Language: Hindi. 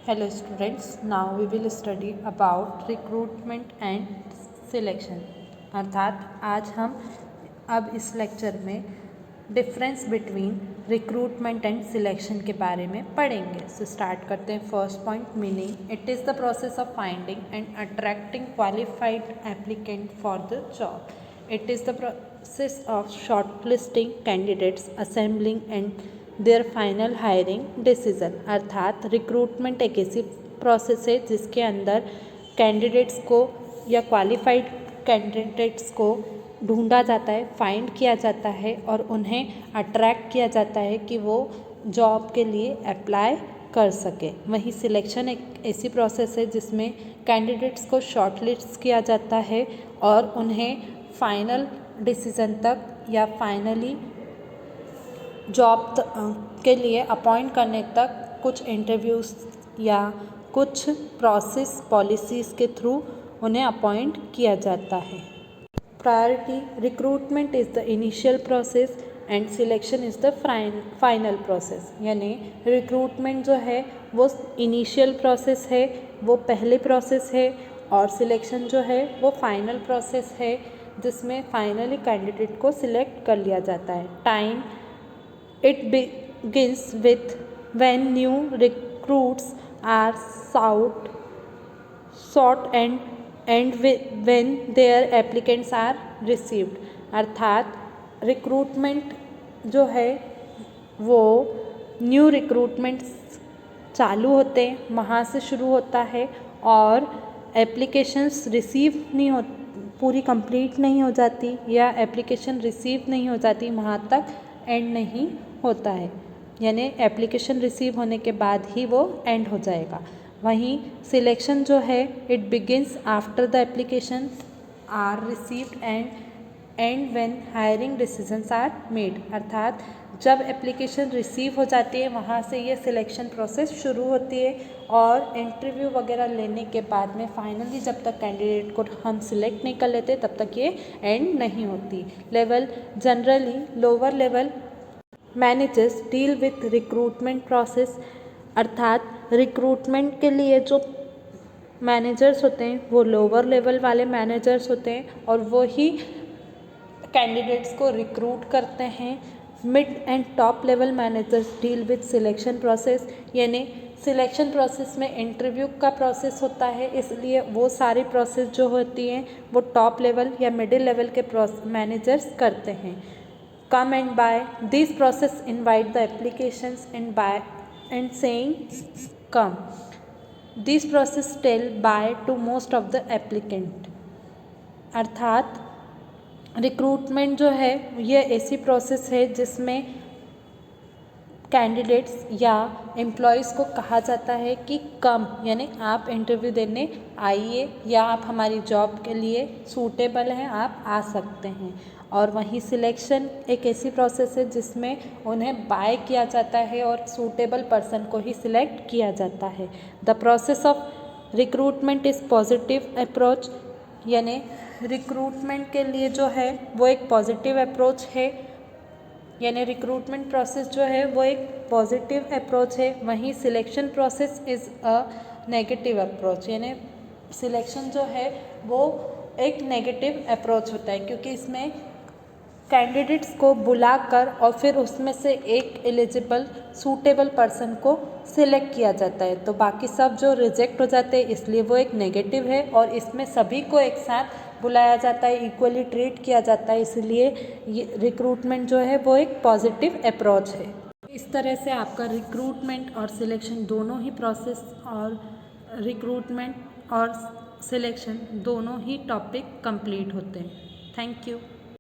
Hello students, now we will study about recruitment and selection। अर्थात आज हम अब इस लेक्चर में difference between recruitment and selection के बारे में पढ़ेंगे। सो स्टार्ट करते हैं। First point, meaning. It is the process of finding and attracting qualified applicant for the job. It is the process of shortlisting candidates, assembling and there final hiring decision. अर्थात रिक्रूटमेंट एक ऐसी प्रोसेस है जिसके अंदर कैंडिडेट्स को या क्वालिफाइड कैंडिडेट्स को ढूंढा जाता है, फाइंड किया जाता है और उन्हें अट्रैक्ट किया जाता है कि वो जॉब के लिए अप्लाई कर सके। वहीं सिलेक्शन एक ऐसी प्रोसेस है जिसमें कैंडिडेट्स को शॉर्टलिस्ट किया जाता है और उन्हें फाइनल डिसीजन तक या फाइनली जॉब के लिए अपॉइंट करने तक कुछ इंटरव्यूज़ या कुछ प्रोसेस पॉलिसीज़ के थ्रू उन्हें अपॉइंट किया जाता है। Priority, recruitment is the initial process and selection is the final process. यानी रिक्रूटमेंट जो है वो इनिशियल प्रोसेस है, वो पहले प्रोसेस है, और सिलेक्शन जो है वो फाइनल प्रोसेस है जिसमें फाइनली कैंडिडेट को सिलेक्ट कर लिया जाता है। Time, it begins with when new recruits are sought and when their applicants are received। अर्थात रिक्रूटमेंट जो है वो न्यू रिक्रूटमेंट्स चालू होते हैं, वहाँ से शुरू होता है और एप्लीकेशंस रिसीव नहीं हो, पूरी कंप्लीट नहीं हो जाती या एप्लीकेशन रिसीव नहीं हो जाती, वहाँ तक एंड नहीं होता है। यानी एप्लीकेशन रिसीव होने के बाद ही वो एंड हो जाएगा। वहीं सिलेक्शन जो है it begins after the application are received and when hiring decisions are made. अर्थात जब एप्लीकेशन रिसीव हो जाती है वहाँ से ये सिलेक्शन प्रोसेस शुरू होती है और इंटरव्यू वगैरह लेने के बाद में फाइनली जब तक कैंडिडेट को हम सिलेक्ट नहीं कर लेते तब तक ये एंड नहीं होती। Level, generally lower level managers deal with recruitment process. अर्थात रिक्रूटमेंट के लिए जो मैनेजर्स होते हैं वो लोअर लेवल वाले मैनेजर्स होते हैं और वो ही कैंडिडेट्स को रिक्रूट करते हैं। Mid and top level managers deal with selection process. यानी सिलेक्शन प्रोसेस में इंटरव्यू का प्रोसेस होता है, इसलिए वो सारी प्रोसेस जो होती हैं वो टॉप लेवल या मिडिल लेवल के मैनेजर्स करते हैं। Come and buy. This process invite the applications and buy and saying come. This process tell buy to most of the applicant। अर्थात रिक्रूटमेंट जो है ये ऐसी प्रोसेस है जिसमें कैंडिडेट्स या एम्प्लॉयज़ को कहा जाता है कि कम, यानी आप इंटरव्यू देने आइए या आप हमारी जॉब के लिए सूटेबल हैं, आप आ सकते हैं। और वहीं सिलेक्शन एक ऐसी प्रोसेस है जिसमें उन्हें बाय किया जाता है और सूटेबल पर्सन को ही सिलेक्ट किया जाता है। The process of recruitment is positive approach. यानी रिक्रूटमेंट के लिए जो है वो एक पॉजिटिव अप्रोच है, यानी रिक्रूटमेंट प्रोसेस जो है वो एक पॉजिटिव अप्रोच है। वहीं selection process is a negative approach. यानी सिलेक्शन जो है वो एक नेगेटिव अप्रोच होता है क्योंकि इसमें कैंडिडेट्स को बुलाकर और फिर उसमें से एक एलिजिबल सूटेबल पर्सन को सिलेक्ट किया जाता है, तो बाकी सब जो रिजेक्ट हो जाते हैं, इसलिए वो एक नेगेटिव है। और इसमें सभी को एक साथ बुलाया जाता है, इक्वली ट्रीट किया जाता है, इसलिए ये रिक्रूटमेंट जो है वो एक पॉजिटिव अप्रोच है। इस तरह से आपका रिक्रूटमेंट और सिलेक्शन दोनों ही प्रोसेस और रिक्रूटमेंट और सिलेक्शन दोनों ही टॉपिक कंप्लीट होते हैं। Thank you.